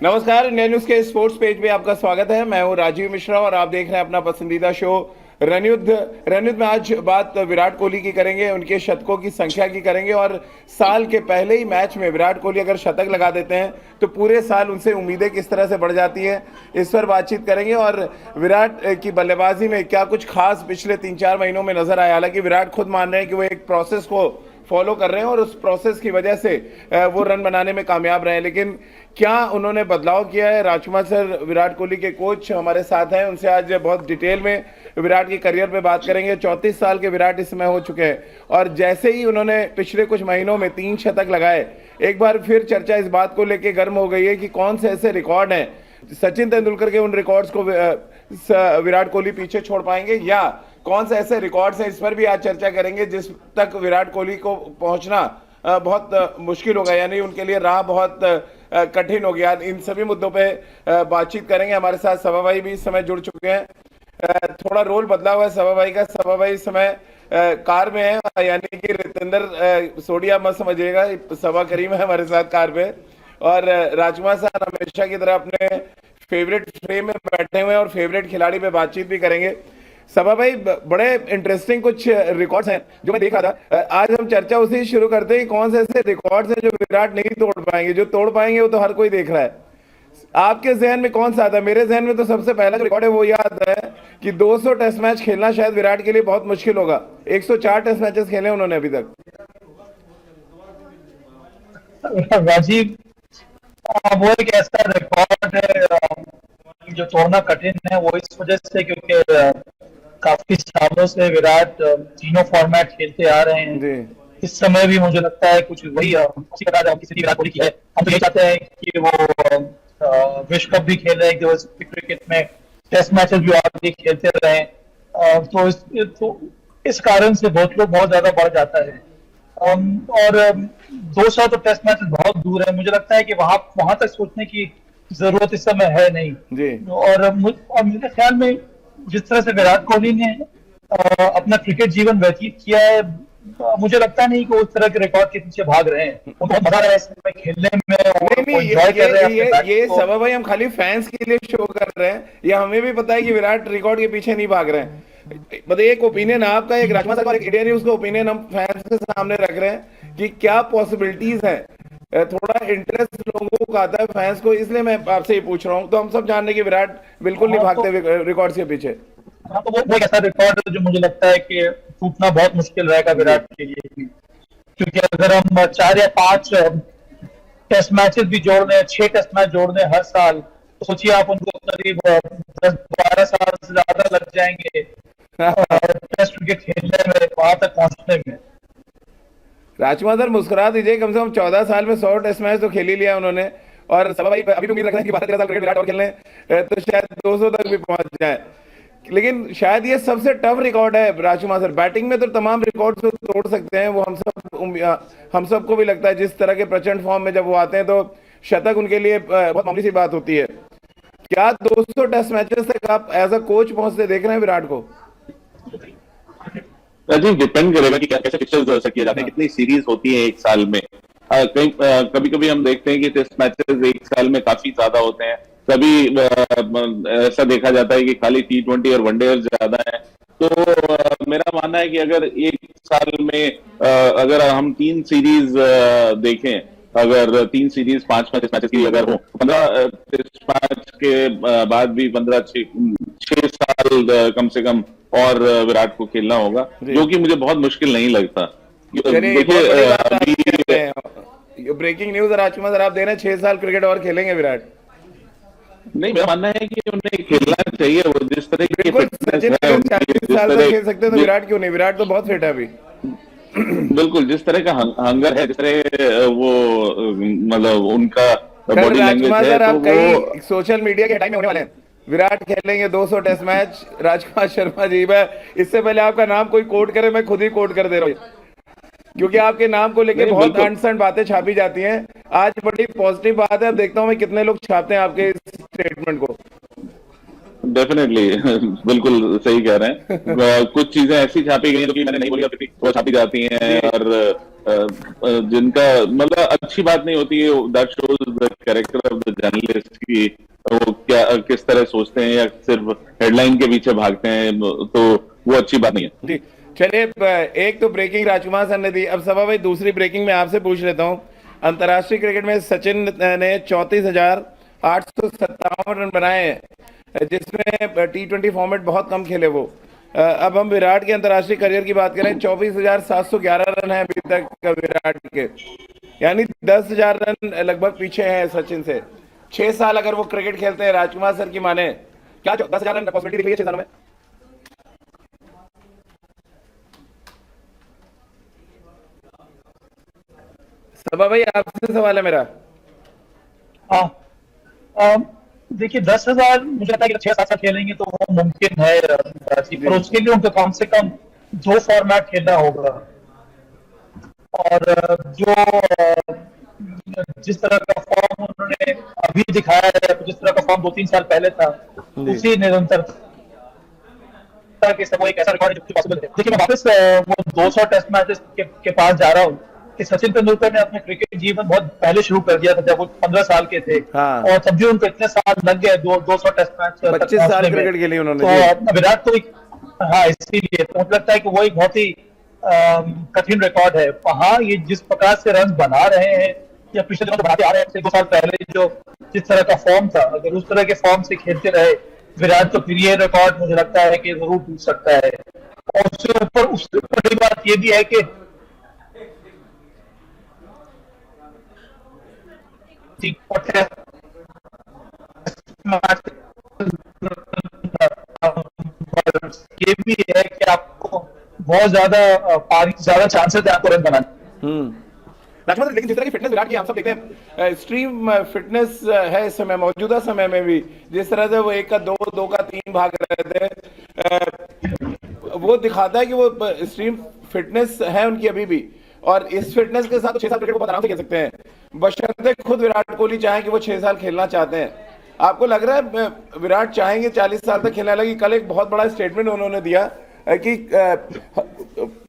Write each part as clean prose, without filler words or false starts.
नमस्कार, India news के sports page पे आपका स्वागत है। मैं हूं राजीव मिश्रा और आप देख रहे हैं अपना पसंदीदा शो रणयुद्ध। रणयुद्ध में आज बात विराट कोहली की करेंगे, उनके शतकों की संख्या की करेंगे और साल के पहले ही मैच में विराट कोहली अगर शतक लगा देते हैं तो पूरे साल उनसे उम्मीदें किस तरह से बढ़ जाती है, इस पर बातचीत करेंगे। और विराट की बल्लेबाजी में क्या कुछ खास पिछले 3-4 महीनों में नजर आया। हालांकि विराट खुद मान रहे हैं कि वो एक प्रोसेस को फॉलो कर रहे हैं और उस प्रोसेस की वजह से वो रन बनाने में कामयाब रहे हैं। लेकिन क्या उन्होंने बदलाव किया है? राजकुमार सर, विराट कोहली के कोच, हमारे साथ हैं। उनसे आज बहुत डिटेल में विराट के करियर पे बात करेंगे। 34 साल के विराट इस समय हो चुके हैं और जैसे ही उन्होंने पिछले कुछ महीनों में 3 शतक लगाए, एक बार फिर चर्चा इस बात को लेकर गर्म हो गई है कि कौन से ऐसे रिकॉर्ड हैं, सचिन तेंदुलकर के उन रिकॉर्ड्स को विराट कोहली पीछे छोड़ पाएंगे या कौन से ऐसे रिकॉर्ड्स हैं, इस पर भी आज चर्चा करेंगे जिस तक विराट कोहली को पहुंचना बहुत मुश्किल होगा, यानी उनके लिए राह बहुत कठिन हो गया। इन सभी मुद्दों पे बातचीत करेंगे। हमारे साथ सभा भाई भी इस समय जुड़ चुके हैं। थोड़ा रोल बदला हुआ है सभा भाई का। सभा भाई इस समय कार में है, यानी कि रितेंद्र सोडिया मत समझिएगा, सभा करीम है हमारे साथ कार पे। और राजकुमार साहब हमेशा की तरह अपने फेवरेट फ्रेम में बैठे हुए हैं और फेवरेट खिलाड़ी पे बातचीत भी करेंगे। सभा भाई, बड़े इंटरेस्टिंग कुछ रिकॉर्ड्स हैं जो मैं देख रहा था। आज हम चर्चा उसी से शुरू करते हैं कि कौन से ऐसे रिकॉर्ड्स हैं जो विराट नहीं तोड़ पाएंगे। जो तोड़ पाएंगे वो तो हर कोई देख रहा है। आपके जहन में कौन सा आता है? मेरे जहन में तो सबसे पहला जो रिकॉर्ड है वो याद है कि 200 टेस्ट मैच खेलना शायद विराट के लिए बहुत मुश्किल होगा। 104 टेस्ट मैचेस खेले उन्होंने अभी तक। राजीव, वो एक ऐसा रिकॉर्ड है जो तोड़ना कठिन है। वो इस वजह से क्योंकि काफी सालों से विराट तीनों फॉर्मेट खेलते आ रहे हैं। जी। इस समय भी मुझे लगता है कुछ वही उसी प्रकार की स्थिति विराट कोहली की है। हम तो ये चाहते हैं कि वो विश्व कप भी खेले, एक दिवसीय क्रिकेट में टेस्ट मैचेस भी आगे खेलते रहे। तो इस कारण से बहुत लोग बहुत ज्यादा बढ़ जाता है। और 200 तो टेस्ट मैच बहुत दूर है। मुझे लगता है कि वहां तक सोचने की जरूरत इस समय है नहीं। जी। और मेरे ख्याल में जिस तरह से विराट कोहली ने अपना क्रिकेट जीवन व्यतीत किया है, मुझे लगता नहीं कि वो उस तरह के रिकॉर्ड के पीछे भाग रहे हैं। उनको बहुत मजा आ रहा है इसमें खेलने में और नहीं वो नहीं, एंजॉय कर रहे हैं अपने ये बैटिंग को। सभा भाई हम खाली फैंस के लिए शो कर रहे हैं या हमें भी पता है कि विराट रिकॉर्ड के पीछे नहीं भाग रहे हैं? मतलब एक ओपिनियन आपका, एक राजकुमार साहब का, एक इंडिया न्यूज का ओपिनियन हम फैंस के सामने रख रहे हैं कि क्या पॉसिबिलिटीज हैं। थोड़ा इंटरेस्ट लोगों को आता है फैंस को, इसलिए मैं आपसे ये पूछ रहा हूँ। तो हम सब जान रहे हैं कि विराट बिल्कुल नहीं हाँ भागते रिकॉर्ड्स के पीछे। तो वो एक ऐसा रिकॉर्ड है जो मुझे लगता है कि टूटना बहुत मुश्किल रहेगा जी। विराट के लिए भी। क्योंकि अगर हम 4 या 5 टेस्ट मैचेस भी जोड़ दें, 6 टेस्ट मैच जोड़ दें हर साल, तो सोचिए आप उनको करीब 10-12 साल से ज्यादा लग जाएंगे टेस्ट क्रिकेट खेलने में, वहां तक पहुंचने में। राजकुमार सर मुस्कुरा दीजिए, कम से कम 14 साल में 100 टेस्ट मैच तो खेल ही लिया उन्होंने। और सभा भाई अभी भी उम्मीद रख रहे हैं कि 12-13 साल क्रिकेट विराट और खेलने तो शायद 200 तक भी पहुंच जाए। लेकिन शायद ये सबसे टफ रिकॉर्ड है राजकुमार सर। बैटिंग में तो तमाम रिकॉर्ड तो तोड़ सकते हैं, वो हम सबको भी लगता है। जिस तरह के प्रचंड फॉर्म में जब वो आते हैं तो शतक उनके लिए बहुत मामूली सी बात होती है। क्या 200 टेस्ट मैचेस तक आप एज अ कोच पहुंचते देख रहे हैं विराट को? जी, डिपेंड करेगा कि कैसे फिक्चर्स किए जाते हैं, हाँ। कितनी सीरीज होती है एक साल में। कहीं कभी कभी हम देखते हैं कि टेस्ट मैचेस एक साल में काफी ज्यादा होते हैं। कभी ऐसा देखा जाता है कि खाली T20 और वनडे ज्यादा है। तो मेरा मानना है कि अगर एक साल में अगर हम 3 सीरीज देखें, अगर 3 सीरीज 5 मैचेस की अगर हो, 15 टेस्ट मैच के बाद भी 6 साल कम से कम और विराट को खेलना होगा, जो कि मुझे बहुत मुश्किल नहीं लगता। चलिए, देखिए अभी ब्रेकिंग न्यूज राजकुमार सर आप दे रहे हैं 6 साल क्रिकेट और खेलेंगे विराट। नहीं, मेरा मानना है कि उन्हें खेलना चाहिए। वो जिस तरह की बिल्कुल, फिटनेस सचिन है अगर उनकी, 40 जिस साल तक तरह खेल सकते हैं तो विराट क्यों नहीं? विराट तो बहुत फिट है अभी। बिल्कुल जिस तरह का हंगर है, जिस तरह वो मतलब उनका खैर बॉडी लैंग्वेज राजकुमार है, सर, तो आप वो कई सोशल मीडिया के टाइम में होने वाले हैं। विराट खेलेंगे 200 टेस्ट मैच, राजकुमार शर्मा जी। मैं इससे पहले आपका नाम कोई कोट करे, मैं खुद ही कोट कर दे रहा हूँ क्योंकि आपके नाम को लेके नहीं, बहुत बिल्कुल अनसन बातें छापी जाती हैं। आज बड़ी पॉजिटिव बात है। अब देखता हूँ मैं कितने लोग छापते हैं आपके इस स्टेटमेंट को। डेफिनेटली बिल्कुल सही कह रहे हैं। कुछ चीजें ऐसी छापी गई जो कि मैंने नहीं बोली, और वो छापी जाती हैं। जी। और जिनका मतलब अच्छी बात नहीं होती है। That shows the character of the journalist की वो क्या किस तरह सोचते हैं या सिर्फ हेडलाइन के पीछे भागते हैं, तो वो अच्छी बात नहीं है। जी चलिए, एक तो ब्रेकिंग राजकुमार सर ने दी, अब सभा भाई दूसरी ब्रेकिंग में आपसे पूछ लेता हूं। अंतर्राष्ट्रीय क्रिकेट में सचिन ने 34,857 रन बनाए हैं, जिसमें T20 फॉर्मेट बहुत कम खेले वो। अब हम विराट के अंतर्राष्ट्रीय करियर की बात करें, 24,711 रन है अभी तक विराट के, यानी 10,000 रन लगभग पीछे हैं सचिन से। 6 साल अगर वो क्रिकेट खेलते हैं, राजकुमार सर की माने, क्या 10,000 रन पॉसिबिलिटी दिख रही है 6 सालों में? सभा भाई आपसे सवाल है मेरा। हाँ, देखिए 10,000 मुझे लगता है कि 6-7 साल खेलेंगे तो वो मुमकिन है, पर उसके लिए उनको कम से कम 2 फॉर्मेट खेलना होगा। और जो जिस तरह का फॉर्म उन्होंने अभी दिखाया है, जिस तरह का फॉर्म 2-3 साल पहले था, उसी निरंतरता के सब एक ऐसा रिकॉर्ड है जो पॉसिबल है। देखिए मैं वापस वो 200 टेस्ट मैचेस के पास जा रहा हूँ कि सचिन तेंदुलकर ने अपने क्रिकेट जीवन बहुत पहले शुरू कर दिया था, जब वो 15 साल के थे। हाँ। और तब भी उनको इतने साल लग गए 200 टेस्ट मैच 25 साल क्रिकेट के लिए उन्होंने। तो विराट को हाँ, इसीलिए तो मुझे लगता है कि वो एक बहुत ही कठिन रिकॉर्ड है। हाँ, ये जिस प्रकार से रन बना रहे हैं या पिछले दिनों से बनाते आ रहे हैं, 2 साल पहले जो जिस तरह का फॉर्म था, अगर उस तरह के फॉर्म से खेलते रहे विराट, तो फिर ये रिकॉर्ड मुझे लगता है कि जरूर टूट सकता है। और उससे ऊपर बड़ी बात ये भी है कि ये भी है कि आपको बहुत ज्यादा चांसेस है आपको रन बनाने। राजकुमार, लेकिन जिस तरह की फिटनेस विराट की हम सब देखते हैं, एक्सट्रीम फिटनेस है इस समय, मौजूदा समय में भी जिस तरह से वो 1 का 2, 2 का 3 भाग रहे थे, वो दिखाता है कि वो एक्सट्रीम फिटनेस है उनकी अभी भी। और इस फिटनेस के साथ 6 साल क्रिकेट को बहुत आराम से खेल सकते हैं, बशर्ते खुद विराट कोहली चाहे कि वो 6 साल खेलना चाहते हैं। आपको लग रहा है विराट चाहेंगे 40 साल तक खेलने लगी? कल एक बहुत बड़ा स्टेटमेंट उन्होंने दिया कि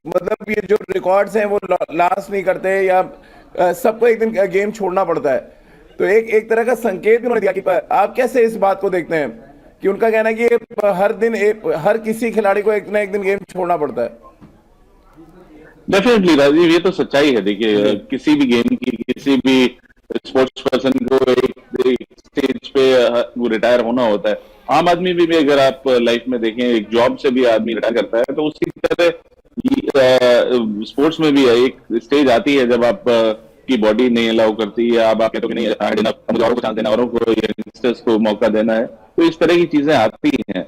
मतलब ये जो रिकॉर्ड्स हैं वो लास्ट नहीं करते, या सबको एक दिन गेम छोड़ना पड़ता है। तो एक तरह का संकेत भी उन्होंने दिया कि आप कैसे इस बात को देखते हैं कि उनका कहना है कि हर दिन हर किसी खिलाड़ी को एक ना एक दिन गेम छोड़ना पड़ता है? डेफिनेटली राजीव, ये तो सच्चाई है। देखिए किसी भी गेम की, किसी भी स्पोर्ट्स पर्सन को एक स्टेज पे वो रिटायर होना होता है। आम आदमी भी अगर आप लाइफ में देखें, एक जॉब से भी आदमी रिटायर करता है, तो उसी तरह स्पोर्ट्स में भी है, एक स्टेज आती है जब आप की बॉडी नहीं अलाउ करती, या आप कहते हो कि नहीं, मुझे औरों को चांस देना, औरों को, यंगस्टर्स को मौका देना है, तो इस तरह की चीजें आती हैं।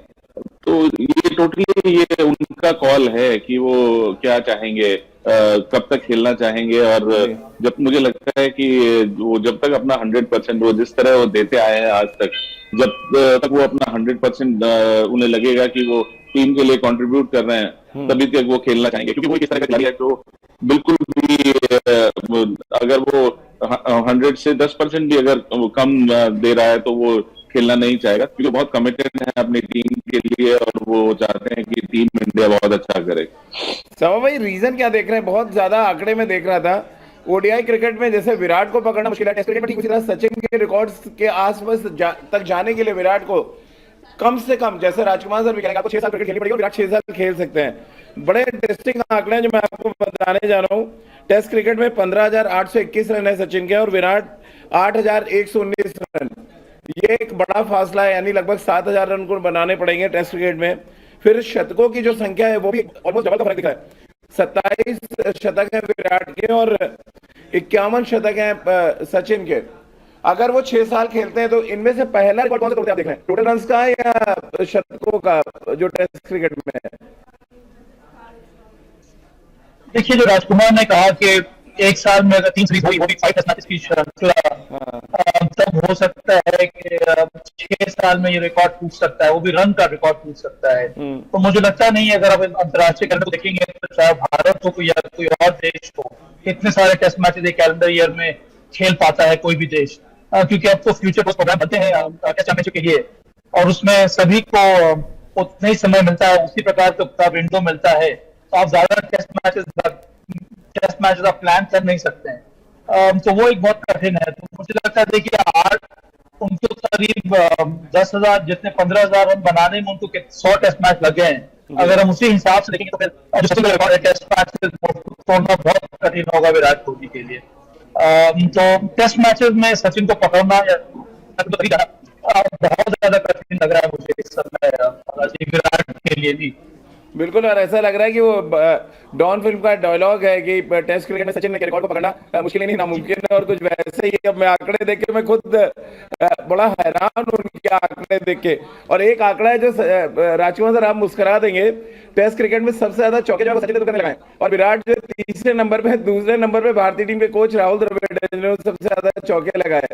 तो ये टोटली ये उनका कॉल है कि वो क्या चाहेंगे, कब तक खेलना चाहेंगे। और जब मुझे लगता है कि वो जब तक अपना 100% वो जिस तरह वो देते आए हैं आज तक, जब तक वो अपना 100% उन्हें लगेगा कि वो टीम के लिए कंट्रीब्यूट कर रहे हैं, तभी तक वो खेलना चाहेंगे। क्योंकि वो किस तरह का खिलाड़ी है जो बिल्कुल भी अगर वो 100 से 10% भी अगर कम दे रहा है तो वो खेलना नहीं चाहेगा, क्योंकि बहुत कमिटेड है अपनी टीम के लिए और वो चाहते हैं कि टीम इंडिया बहुत अच्छा करे। सवा भाई, रीजन क्या देख रहे हैं? बहुत ज्यादा आंकड़े में देख रहा था, ओडीआई क्रिकेट में जैसे विराट को पकड़ना मुश्किल है, टेस्ट क्रिकेट में ठीक उसी तरह सचिन के रिकॉर्ड्स के आसपास तक जाने के लिए विराट को कम से कम, जैसे राजकुमार सर भी कहेंगे, आपको 6 साल क्रिकेट खेलनी पड़ेगी, विराट 6 साल खेल सकते हैं। बड़े इंटरेस्टिंग आंकड़े हैं जो मैं आपको बताने जा रहा हूँ। टेस्ट क्रिकेट में 15,821 रन है सचिन के और विराट 8,119 रन। ये एक बड़ा फासला है, यानी लगभग 7,000 रन को बनाने पड़ेंगे टेस्ट क्रिकेट में। फिर शतकों की जो संख्या है वो भी ऑलमोस्ट डबल का फर्क दिखा है। 27 शतक है विराट के और 51 शतक है सचिन के। अगर वो 6 साल खेलते हैं तो इनमें से पहला रिकॉर्ड कौन सा तोड़ते हैं आप देख रहे हैं? टोटल रन्स का या शतकों का जो टेस्ट क्रिकेट में है? देखिए, जो राजकुमार ने कहा कि एक साल में अगर 3 सीरीज हुई, वो भी 5 टेस्ट मैचेस की श्रृंखला, तब हो सकता है कि 6 साल में ये रिकॉर्ड टूट सकता है, वो भी रन का रिकॉर्ड टूट सकता है। तो मुझे लगता नहीं है, अगर आप अंतर्राष्ट्रीय कैलेंडर को देखेंगे तो चाहे भारत हो या कोई और देश हो, इतने सारे टेस्ट मैचेस एक कैलेंडर ईयर में खेल पाता है कोई भी देश, क्योंकि अब तो फ्यूचर पोस्ट प्रोग्राम बनते हैं टेस्ट चैंपियनशिप के लिए, और उसमें सभी को उतना ही समय मिलता है, उसी प्रकार का विंडो मिलता है। तो आप ज्यादा टेस्ट मैचेस आप प्लान कर नहीं सकते हैं। तो वो एक बहुत कठिन है। तो मुझे लगता है देखिए उनको करीब 10,000 जितने 15,000 रन बनाने में उनको 100 टेस्ट मैच लगे हैं। अगर हम उसी हिसाब से देखेंगे तो फिर टेस्ट मैच तोड़ना बहुत कठिन होगा विराट कोहली के लिए। तो टेस्ट मैचेस में सचिन को पकड़ना बहुत ज्यादा कठिन लग रहा है मुझे इस समय विराट के लिए भी। बिल्कुल, और ऐसा लग रहा है कि वो डॉन फिल्म का डायलॉग है कि टेस्ट क्रिकेट में सचिन के रिकॉर्ड को पकड़ना मुश्किल नहीं नामुमकिन है, और कुछ वैसे ही। अब मैं आंकड़े देख के मैं खुद बड़ा हैरान हूं उनके आंकड़े देख के। और एक आंकड़ा है जो राजकुमार सर आप मुस्कुरा देंगे, टेस्ट क्रिकेट में सबसे ज्यादा चौके जो सचिन तेंदुलकर ने लगाए, और विराट जो तीसरे नंबर पे, दूसरे नंबर पे भारतीय टीम के कोच राहुल द्रविड़ ने सबसे ज्यादा चौके लगाए।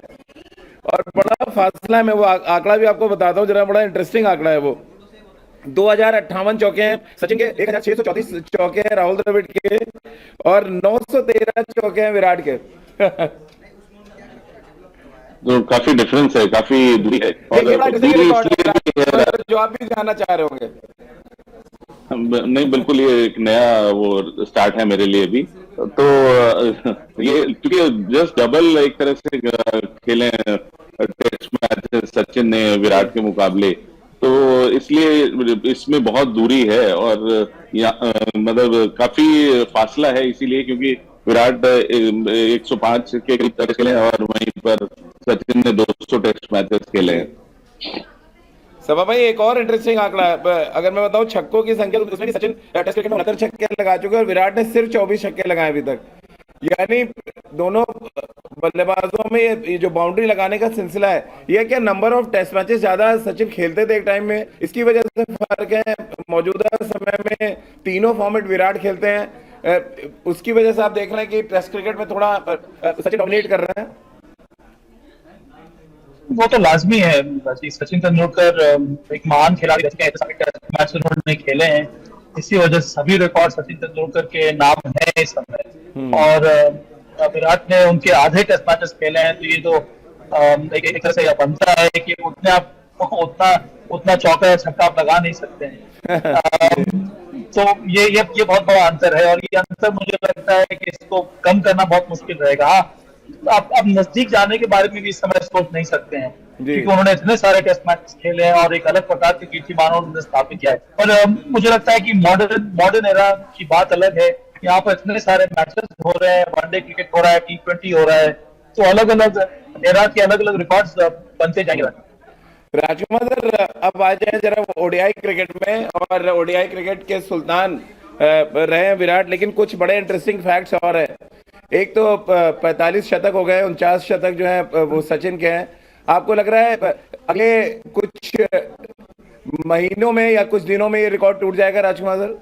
और बड़ा फासला है, मैं वो आंकड़ा भी आपको बताता हूँ जरा, बड़ा इंटरेस्टिंग आंकड़ा है वो। 2058 चौके हैं सचिन के, 1634 चौके हैं राहुल द्रविड़ के, और 913 चौके हैं विराट के। तो काफी डिफरेंस है, काफी दूरी है। और दूरी इसलिए जो आप भी जानना चाह रहे होंगे। नहीं, बिल्कुल ये एक नया वो स्टार्ट है मेरे लिए भी। तो ये क्योंकि जस्ट डबल एक तरह से खेले टेस्ट मैच सचिन ने विराट के मुकाबले, तो इसलिए इसमें बहुत दूरी है, और मतलब काफी फासला है इसीलिए, क्योंकि विराट 105 के करीब टेस्ट खेले हैं और वहीं पर सचिन ने 200 टेस्ट मैचेस खेले हैं। सभा भाई, एक और इंटरेस्टिंग आंकड़ा है, अगर मैं बताऊं छक्कों की संख्या, तो उसमें भी सचिन टेस्ट क्रिकेट में 69 छक्के लगा चुके हैं और विराट ने सिर्फ 24 छक्के लगाए अभी तक। यानी दोनों बल्लेबाजों में ये जो बाउंड्री लगाने का सिलसिला है, ये क्या नंबर ऑफ टेस्ट मैचेस ज्यादा सचिन खेलते थे एक टाइम में, इसकी वजह से फर्क है। मौजूदा समय में तीनों फॉर्मेट विराट खेलते हैं, उसकी वजह से आप देख रहे हैं कि टेस्ट क्रिकेट में थोड़ा सचिन डोमिनेट कर रहे हैं। वो तो लाजमी है। सचिन तेंदुलकर एक महान खिलाड़ी रह चुके हैं, मैच उन्होंने खेले हैं, इसी वजह से सभी रिकॉर्ड सचिन तेंदुलकर के नाम है इस समय। और विराट ने उनके आधे टेस्ट मैचेस खेले हैं, तो ये तो एक तरह से यह बनता है कि उतना चौका छक्का आप लगा नहीं सकते हैं। तो ये बहुत बड़ा अंतर है, और ये अंतर मुझे लगता है कि इसको कम करना बहुत मुश्किल रहेगा। हाँ, आप नजदीक जाने के बारे में भी इस समय सोच नहीं सकते हैं, क्योंकि उन्होंने इतने सारे टेस्ट मैच खेले हैं और एक अलग प्रकार के कीर्तिमान उन्होंने स्थापित किया है। और मुझे लगता है कि मॉडर्न एरा की बात अलग है। यहाँ पर इतने सारे मैचेस हो रहे हैं, वनडे क्रिकेट हो रहा है, T20 हो रहा है, तो अलग अलग एरा के अलग अलग रिकॉर्ड्स बनते जाएंगे। राजकुमार सर, अब आ जाए जरा ओडीआई क्रिकेट में, और ओडीआई क्रिकेट के सुल्तान रहे हैं विराट, लेकिन कुछ बड़े इंटरेस्टिंग फैक्ट्स और है। एक तो 45 शतक हो गए, 49 शतक जो है वो सचिन के हैं। आपको लग रहा है अगले कुछ महीनों में या कुछ दिनों में ये रिकॉर्ड टूट जाएगा राजकुमार सर?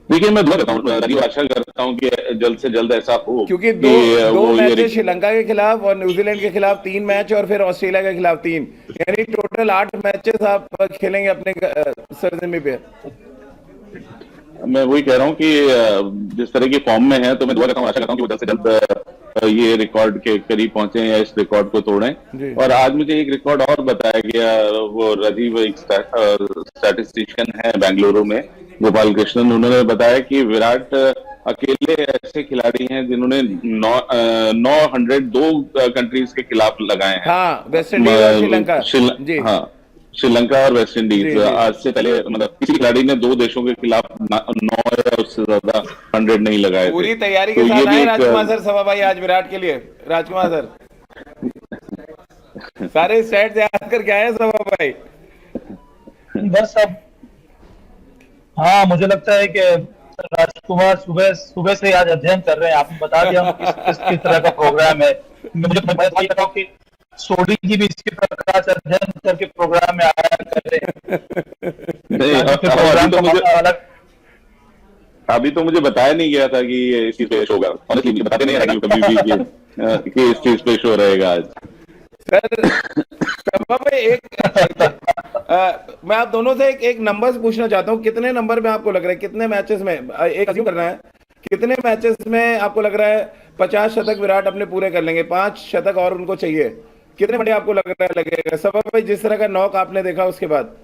देखिए, मैं दुआ करता हूँ, आशा करता हूँ कि जल्द से जल्द ऐसा हो, क्योंकि दो मैच श्रीलंका के खिलाफ और न्यूजीलैंड के खिलाफ 3 मैच, और फिर ऑस्ट्रेलिया के खिलाफ 3, यानी टोटल 8 मैचेस आप खेलेंगे अपने सरजमी पे। मैं वही कह रहा हूँ कि जिस तरह की फॉर्म में है, तो मैं दुआ करता हूँ, आशा करता हूँ कि वो जल्द से जल्द ये रिकॉर्ड के करीब पहुंचे या इस रिकॉर्ड को तोड़ें। और आज मुझे एक रिकॉर्ड और बताया गया, वो राजीव एक स्टैटिस्टिशियन है बेंगलुरु में, गोपाल कृष्णन, उन्होंने बताया कि विराट अकेले ऐसे खिलाड़ी हैं जिन्होंने 902 कंट्रीज के खिलाफ लगाए हैं। हाँ, वेस्ट इंडीज और श्रीलंका। हाँ, श्रीलंका और वेस्ट इंडीज। आज से पहले मतलब किसी खिलाड़ी ने 2 देशों के खिलाफ 9 या उससे ज्यादा 100 नहीं लगाए। पूरी तैयारी के साथ आए राजकुमार सर सभा भाई आज विराट के लिए। राजकुमार सर सारे स्टैट्स याद करके आए सभा भाई बस। अब हाँ, मुझे लगता है कि राजकुमार सुबह से आज अध्ययन कर रहे हैं। आपने बता दिया किस तरह का प्रोग्राम है। मुझे बताता हूँ कि सोडी जी भी इसी प्रकार से अध्ययन करके प्रोग्राम में आया करते हैं। अभी तो मुझे बताया नहीं गया था कि ये इस चीज पे शो होगा। ऑनेस्टली बताते नहीं है कभी भी कि इस चीज पे शो रहेगा आज। सर मैं आप दोनों से एक नंबर पूछना चाहता हूँ। कितने नंबर में आपको लग रहा है, कितने मैचेस में, एक अज्यूम करना है, कितने मैचेस में आपको लग रहा है 50 शतक विराट अपने पूरे कर लेंगे? 5 शतक और उनको चाहिए। कितने वनडे आपको लग रहा है लगेगा? सब भाई जिस तरह का नॉक आपने देखा उसके बाद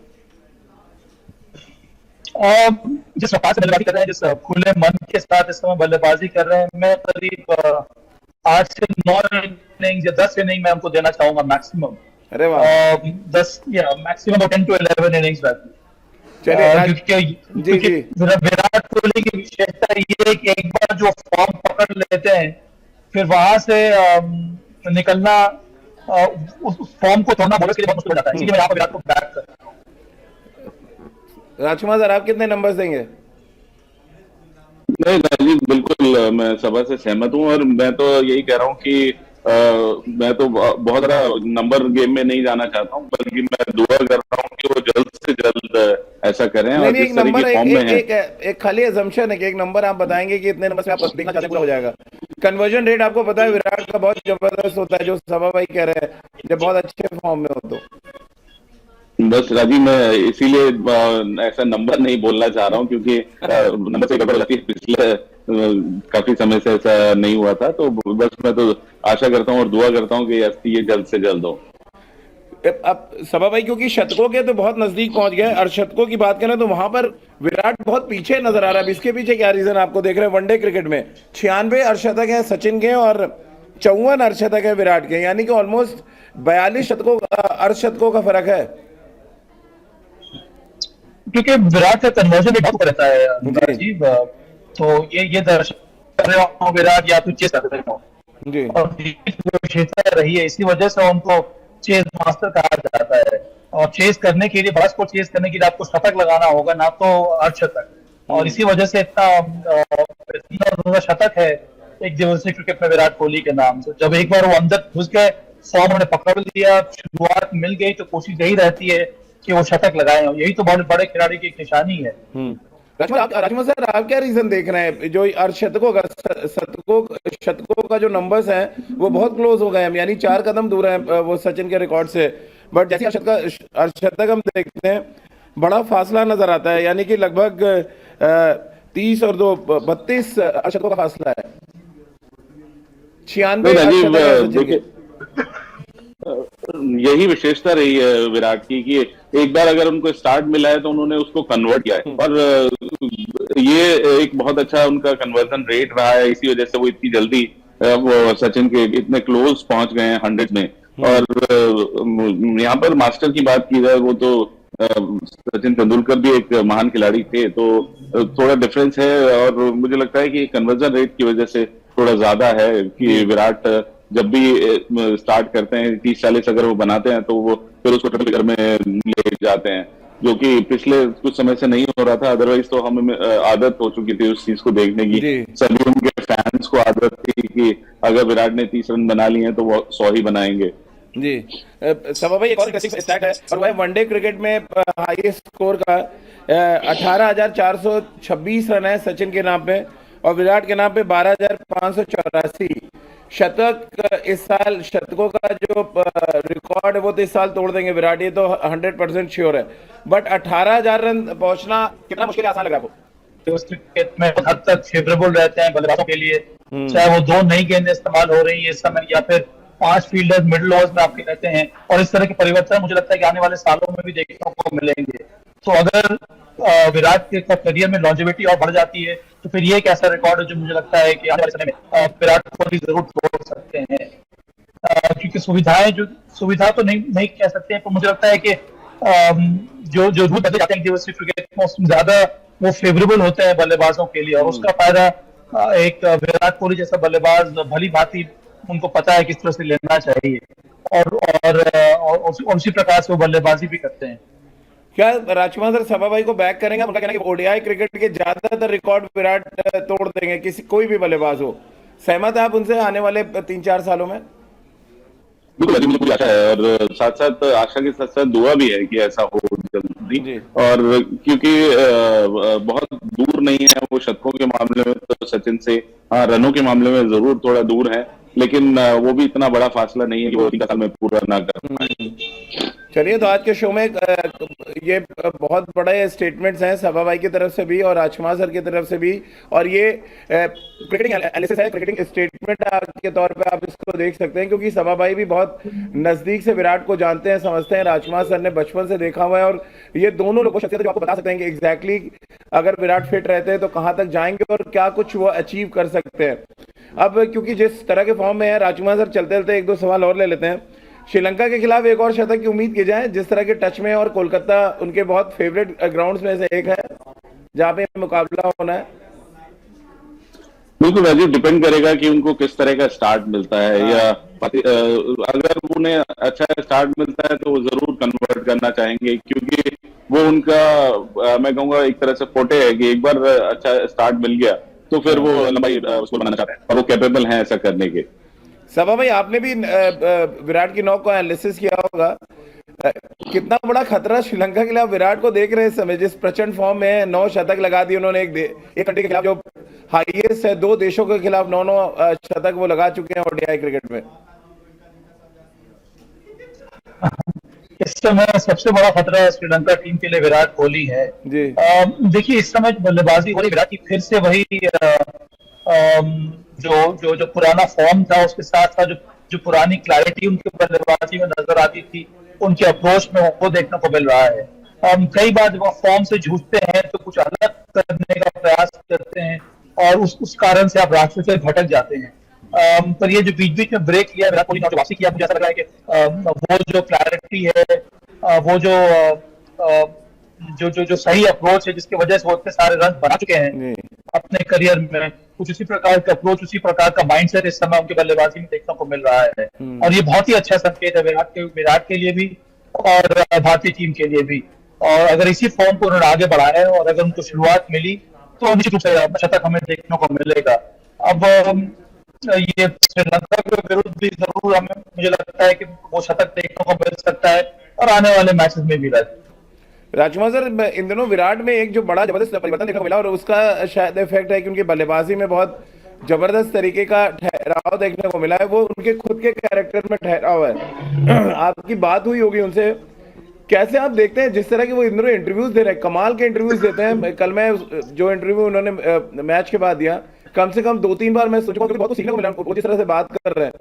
जिस रफ्तार से बल्लेबाजी कर रहे हैं, जिस खुले मन के साथ इस समय बल्लेबाजी कर रहे हैं, मैं करीब 8 से 9 इनिंग्स या 10 इनिंग मैं उनको देना चाहूंगा मैक्सिमम। अरे वाह, 10 या मैक्सिमम 10 to 11 इनिंग्स बैटिंग। चलिए क्योंकि विराट कोहली की विशेषता ये है कि एक बार जो फॉर्म पकड़ लेते हैं, फिर वहां से निकलना, उस फॉर्म को तोड़ना बॉलर्स के लिए बहुत मुश्किल हो जाता है। इसलिए मैं यहाँ पर विराट को बैक कर रहा हूँ। राजकुमार सर, आप कितने नंबर्स देंगे? नहीं राजीव, बिल्कुल मैं सभा से सहमत हूं, और मैं तो यही कह रहा हूं कि मैं तो बहुत बड़ा नंबर गेम में नहीं जाना चाहता हूं, बल्कि मैं दुआ कर रहा हूं कि वो जल्द से जल्द ऐसा करें। नहीं, और नहीं, जिस एक तरह नंबर, की फॉर्म में है, एक खाली अजम्पशन है कि एक नंबर आप बताएंगे कि इतने नंबर से आप देखना चाहते हैं, पूरा हो जाएगा। कन्वर्जन रेट आपको पता है विराट का बहुत जबरदस्त होता है, जो सभा भाई कह रहे हैं, जब बहुत अच्छे फॉर्म में हो तो। बस राजीव, मैं इसीलिए ऐसा नंबर नहीं बोलना चाह रहा हूं, क्योंकि नंबर से गड़बड़ होती है। पिछले काफी समय से ऐसा नहीं हुआ था, तो बस मैं तो आशा करता हूं और दुआ करता हूं कि ये जल्द से जल्द हो। अब सभा भाई क्योंकि शतकों के तो बहुत नजदीक पहुंच गए, और शतकों की बात करें तो वहां पर विराट बहुत पीछे नजर आ रहा है। इसके पीछे क्या रीजन आपको देख रहे हैं? वनडे क्रिकेट में 96 अर्धशतक है सचिन के और 54 अर्धशतक है विराट के, यानी कि ऑलमोस्ट 42 शतकों अर्धशतकों का फर्क है। क्योंकि विराट का कन्वर्जन भी बहुत रहता है राजीव, तो ये दर्शक कर रहे हो विराट या तो चेस कर रहे हो जी, और विशेषता रही है, इसी वजह से उनको चेस मास्टर कहा जाता है। और चेस करने के लिए, बॉस को चेस करने के लिए आपको शतक लगाना होगा, ना तो अर्धशतक। और इसी वजह से इतना शतक है एक दिवसीय क्रिकेट में विराट कोहली के नाम से। जब एक बार वो अंदर घुस गए, फॉर्म उन्होंने पकड़ लिया, शुरुआत मिल गई, तो कोशिश यही रहती है कि वो शतक लगाए। यही तो बहुत बड़े खिलाड़ी की एक निशानी है। राजकुमार सर, आप क्या रीजन देख रहे हैं? जो अर्धशतकों का शतकों का जो नंबर्स हैं वो बहुत क्लोज हो गए हैं, यानी 4 कदम दूर है वो सचिन के रिकॉर्ड से। बट जैसे अर्धशतक हम देखते हैं, बड़ा फासला नजर आता है, यानी कि लगभग 30 और 2 32 अर्धशतकों का फासला है। 96 अर्धशतक है सचिन के। यही विशेषता रही है विराट की कि एक बार अगर उनको स्टार्ट मिला है तो उन्होंने उसको कन्वर्ट किया है, और ये एक बहुत अच्छा उनका कन्वर्जन रेट रहा है। इसी वजह से वो इतनी जल्दी वो सचिन के इतने क्लोज पहुंच गए हैं 100 में। और यहाँ पर मास्टर की बात की जाए, वो तो सचिन तेंदुलकर भी एक महान खिलाड़ी थे, तो थोड़ा डिफरेंस है। और मुझे लगता है कि कन्वर्जन रेट की वजह से थोड़ा ज्यादा है कि विराट जब भी स्टार्ट करते हैं 30-40 अगर वो बनाते हैं, तो वो फिर उसको ट्रिपल फिगर में ले जाते हैं, जो कि पिछले कुछ समय से नहीं हो रहा था। अदरवाइज तो हमें आदत हो चुकी थी उस चीज को देखने की। सभी उनके फैंस को आदत थी कि अगर विराट ने 30 रन बना लिए हैं तो वो 100 ही बनाएंगे। जी, सभा भाई एक और स्टैट है, और वह वनडे क्रिकेट में हाईएस्ट स्कोर का 18,426 रन है सचिन के नाम पे, और विराट के नाम पे 12,584। शतक इस साल, शतकों का जो रिकॉर्ड है वो तो इस साल तोड़ देंगे विराट, ये तो 100% श्योर है। बट 18,000 रन पहुंचना कितना मुश्किल है, आसान लग रहा है आपको? क्रिकेट में हद तक फेवरेबल रहते हैं बल्लेबाजों के लिए, चाहे वो 2 नई गेंदें इस्तेमाल हो रही है इस समय, या फिर 5 फील्डर्स मिडिल ओवर्स में आपके रहते हैं। और इस तरह के परिवर्तन मुझे लगता है कि आने वाले सालों में भी देखने को मिलेंगे। तो अगर विराट के करियर में लॉन्जेविटी और बढ़ जाती है, तो फिर ये एक ऐसा रिकॉर्ड है जो मुझे लगता है कि आने वाले समय में विराट कोहली जरूर तोड़ सकते हैं। क्योंकि सुविधा तो नहीं कह सकते हैं, पर मुझे लगता है कि जो रूल बदले जाते हैं दिवसीय क्रिकेट में, उसमें ज्यादा वो फेवरेबल होते हैं बल्लेबाजों के लिए, और उसका फायदा एक विराट कोहली जैसा बल्लेबाज भली भांति उनको पता है किस तरह से लेना चाहिए, और उसी प्रकार से वो बल्लेबाजी भी करते हैं। क्या राजकुमार सर सभा भाई को बैक करेंगे? उनका कहना है कि ओडीआई क्रिकेट के ज्यादातर रिकॉर्ड विराट तोड़ देंगे, कोई भी बल्लेबाज हो। सहमत है आप उनसे आने वाले 3-4 सालों में? बिल्कुल, मुझे पूरी आशा है, और साथ साथ आशा के साथ साथ दुआ भी है कि ऐसा हो जल्दी। और क्योंकि बहुत दूर नहीं है वो शतकों के मामले में तो सचिन से, हाँ रनों के मामले में जरूर थोड़ा दूर है, लेकिन वो भी इतना बड़ा फासला नहीं है कि वो 3 साल में पूरा ना कर पाए। चलिए, तो आज के शो में ये बहुत बड़े स्टेटमेंट्स हैं सभा भाई की तरफ से भी और राजकुमार सर की तरफ से भी, और ये क्रिकेटिंग एनालिसिस है, क्रिकेटिंग स्टेटमेंट के तौर पे आप इसको देख सकते हैं, क्योंकि सभा भाई भी बहुत नजदीक से विराट को जानते हैं, समझते हैं। राजकुमार सर ने बचपन से देखा हुआ है, और ये दोनों लोग शख्सियत जो आपको बता सकते हैं कि एग्जैक्टली अगर विराट फिट रहते हैं तो कहाँ तक जाएंगे और क्या कुछ वो अचीव कर सकते हैं। अब क्योंकि जिस तरह के फॉर्म में है राजकुमार सर, चलते चलते एक दो सवाल और ले लेते हैं। श्रीलंका के खिलाफ एक और शतक की उम्मीद की जाए जिस तरह के टच में, और कोलकाता उनके बहुत फेवरेट ग्राउंड्स में से एक है जहां पे मुकाबला होना है। बिल्कुल राजीव, डिपेंड करेगा कि उनको किस तरह का स्टार्ट मिलता है, या अगर उन्हें अच्छा स्टार्ट मिलता है तो वो जरूर कन्वर्ट करना चाहेंगे, क्योंकि वो उनका मैं कहूंगा एक तरह से फोटे है कि एक बार अच्छा स्टार्ट मिल गया तो फिर वो लंबाई उसको बनाना चाहते हैं, और वो कैपेबल हैं ऐसा करने के। सभा भाई, आपने भी विराट की नॉक को एनालिसिस किया होगा। कितना बड़ा खतरा श्रीलंका के खिलाफ विराट को देख रहे हैं इस समय, जिस प्रचंड फॉर्म में 9 शतक लगा दिए उन्होंने। एक कंट्री के खिलाफ जो हाईएस्ट है, 2 देशों के खिलाफ 9 शतक वो लगा चुके हैं ओडीआई क्रिकेट में। इस समय सबसे बड़ा खतरा श्रीलंका टीम के लिए विराट कोहली है जी। देखिए, इस समय बल्लेबाजी हो रही विराट की, फिर से वही जो पुराना फॉर्म था, उसके साथ साथ जो पुरानी क्लैरिटी उनकी बल्लेबाजी में नजर आती थी, उनके अप्रोच में वो देखने को मिल रहा है। कई बार जब वो फॉर्म से जूझते हैं तो कुछ अलग करने का प्रयास करते हैं, और उस कारण से आप रास्ते से भटक जाते हैं। पर ये जो बीच बीच में ब्रेक लिया विराट कोहली ने, वापसी किया, मुझे ऐसा लग रहा है कि वो जो क्लैरिटी है, वो जो सही अप्रोच है, जिसकी वजह से वो इतने सारे रन बना चुके हैं अपने करियर में, कुछ उसी प्रकार का अप्रोच, उसी प्रकार का माइंडसेट इस समय उनके बल्लेबाजी में देखने को मिल रहा है। और ये बहुत ही अच्छा संकेत है विराट के लिए भी और भारतीय टीम के लिए भी। और अगर इसी फॉर्म को उन्होंने आगे बढ़ाया है और अगर उनको शुरुआत मिली तो निश्चित रूप से शतक हमें देखने को मिलेगा। अब ये श्रीलंका के विरुद्ध भी जरूर हमें, मुझे लगता है कि वो शतक देखने को मिल सकता है, और आने वाले मैचेस में भी। राजकुमार सर, इन दिनों विराट में एक जो बड़ा जबरदस्त परिवर्तन देखने को मिला, और उसका शायद इफेक्ट है कि उनकी बल्लेबाजी में बहुत जबरदस्त तरीके का ठहराव देखने को मिला है। वो उनके खुद के कैरेक्टर में ठहराव है। आपकी बात हुई होगी उनसे, कैसे आप देखते हैं जिस तरह के वो इन दिनों इंटरव्यूज दे रहे हैं, कमाल के इंटरव्यूज देते हैं। कल मैं जो इंटरव्यू उन्होंने मैच के बाद दिया, कम से कम 2-3 बार मैं सोचूंगा बहुत सीखने को मिला। वो जिस तरह से बात कर रहे हैं,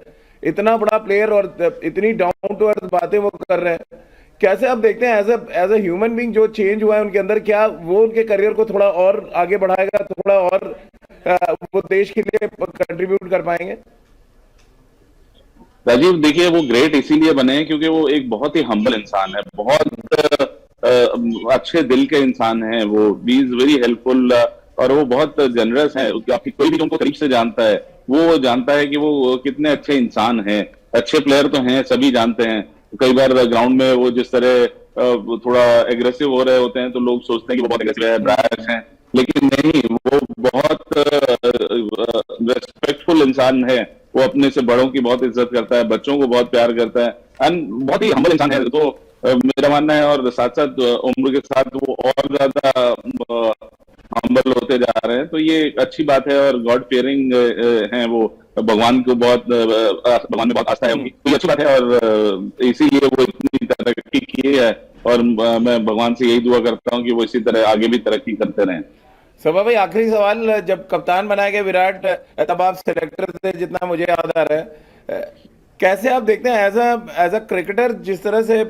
इतना बड़ा प्लेयर और इतनी डाउन टू अर्थ बातें वो कर रहे हैं, कैसे आप देखते हैं एज ए ह्यूमन बीइंग जो चेंज हुआ है उनके अंदर, क्या वो उनके करियर को थोड़ा और आगे बढ़ाएगा, थोड़ा और वो देश के लिए कंट्रीब्यूट कर पाएंगे? राजीव, देखिए, वो ग्रेट इसीलिए बने हैं क्योंकि वो एक बहुत ही हम्बल इंसान है, बहुत अच्छे दिल के इंसान है। वो ही इज वेरी हेल्पफुल, और वो बहुत जनरस है। आपकी कोई भी उनको करीब से जानता है, वो जानता है कि वो कितने अच्छे इंसान हैं। अच्छे प्लेयर तो हैं, सभी जानते हैं। कई बार ग्राउंड में वो जिस तरह थोड़ा एग्रेसिव हो रहे होते हैं तो लोग सोचते हैं कि वो बहुत एग्रेसिव है, ब्राश है, लेकिन नहीं, वो बहुत रेस्पेक्टफुल इंसान है। वो अपने से बड़ों की बहुत इज्जत करता है, बच्चों को बहुत प्यार करता है, एंड बहुत ही हम्बल इंसान है। तो मेरा मानना है, और साथ साथ उम्र के साथ वो और ज्यादा हम्बल होते जा रहे हैं, तो ये अच्छी बात है। और गॉड फियरिंग है वो, भगवान को भगवान में बहुत आस्था है उनकी, तो ये अच्छी बात है। और इसीलिए वो इतनी तरक्की की है, और मैं भगवान से यही दुआ करता हूँ कि वो इसी तरह आगे भी तरक्की करते रहें। सभा भाई, आखिरी सवाल, जब कप्तान बनाए गए विराट, तब आप सिलेक्टर थे जितना मुझे याद आ रहा है, कैसे आप देखते हैं एज अ क्रिकेटर, जिस तरह से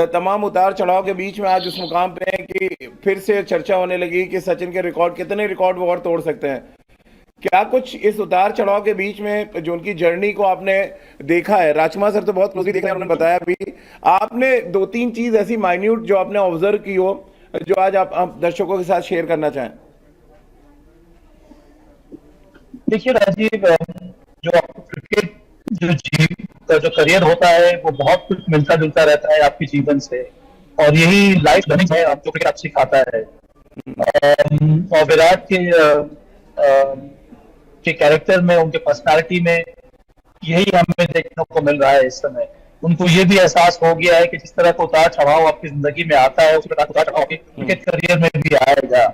तमाम उतार चढ़ाव के बीच में आज उस मुकाम पे है कि फिर से चर्चा होने लगी कि सचिन के रिकॉर्ड, कितने रिकॉर्ड वो और तोड़ सकते हैं, क्या कुछ इस उतार चढ़ाव के बीच में जो उनकी जर्नी को आपने देखा है? राजकुमार सर तो बहुत क्लोजली देख रहे हैं, उन्होंने बताया भी, आपने 2-3 चीज ऐसी माइन्यूट जो आपने ऑब्जर्व की हो, जो आज आप दर्शकों के साथ शेयर करना चाहें? देखिए राजीव, जो क्रिकेट जो करियर होता है वो बहुत कुछ मिलता जुलता रहता है आपके जीवन से, और यही लाइफ लर्निंग है जो क्रिकेट आपको सिखाता है। और विराट के कैरेक्टर में, उनके पर्सनालिटी में यही हमें देखने को मिल रहा है इस समय। उनको ये भी एहसास हो गया है कि जिस तरह का उतार चढ़ाव आपकी जिंदगी में आता है, उस प्रकार उतार चढ़ाव आपके क्रिकेट करियर में भी आएगा।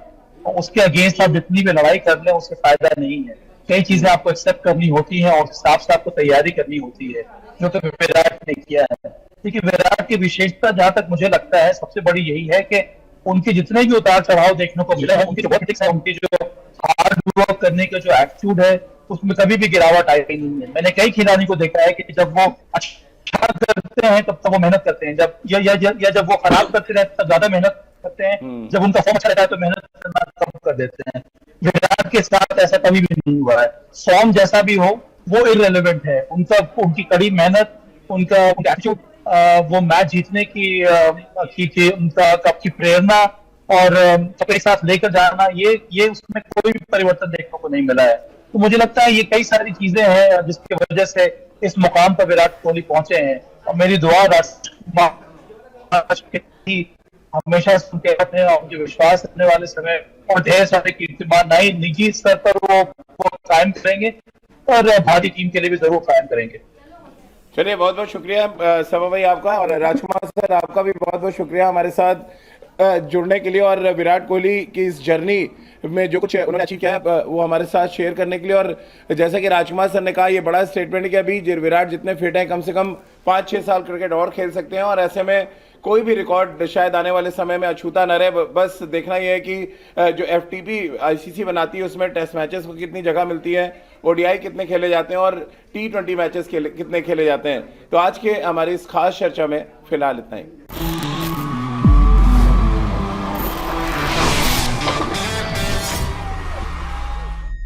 उसके अगेंस्ट आप जितनी भी लड़ाई कर लें उससे फायदा नहीं है। कई चीजें आपको एक्सेप्ट करनी होती हैं और साफ साफ को तैयारी करनी होती है, जो कि विराट ने किया है। देखिए, विराट की विशेषता जहां तक मुझे लगता है सबसे बड़ी यही है कि उनके जितने भी उतार चढ़ाव देखने को मिले हैं, उनकी जो वर्क है, उनकी जो हार्ड वर्क करने का जो एटीट्यूड है, उसमें कभी भी गिरावट आई नहीं है। मैंने कई खिलाड़ी को देखा है कि जब वो अच्छा करते हैं तब वो मेहनत करते हैं, जब या जब वो खराब करते रहते तब ज्यादा मेहनत करते हैं, जब उनका फॉर्म अच्छा रहता है तो मेहनत करना कम कर देते हैं। विराट के साथ ऐसा कभी भी नहीं हुआ है। फॉर्म जैसा भी हो वो इररिलेवेंट है, उनकी कड़ी मेहनत, उनका एटीट्यूड, वो मैच जीतने की उनका आपकी प्रेरणा और सबके साथ लेकर जाना, ये उसमें कोई भी परिवर्तन देखने को नहीं मिला है। तो मुझे लगता है ये कई सारी चीजें हैं जिसकी वजह से इस मुकाम पर विराट कोहली पहुंचे हैं। और मेरी दुआ हमेशा सुनते रहते हैं, उनके विश्वास रखने वाले समय और ढेर सारे कीर्तिमान नई निजी स्तर पर वो कायम करेंगे और भारतीय टीम के लिए भी जरूर कायम करेंगे। चलिए, बहुत बहुत शुक्रिया सभा भाई आपका, और राजकुमार सर आपका भी बहुत बहुत शुक्रिया हमारे साथ जुड़ने के लिए और विराट कोहली की इस जर्नी में जो कुछ उन्होंने अचीव किया है वो हमारे साथ शेयर करने के लिए। और जैसा कि राजकुमार सर ने कहा, ये बड़ा स्टेटमेंट है कि अभी विराट जितने फिट हैं कम से कम 5-6 साल क्रिकेट और खेल सकते हैं, और ऐसे में कोई भी रिकॉर्ड शायद आने वाले समय में अछूता न रहे। बस देखना ये है कि जो FTP ICC बनाती है उसमें टेस्ट मैचेस को कितनी जगह मिलती है, ODI कितने खेले जाते हैं और T20 मैचेस कितने खेले जाते हैं। तो आज के हमारी इस खास चर्चा में फिलहाल इतना ही।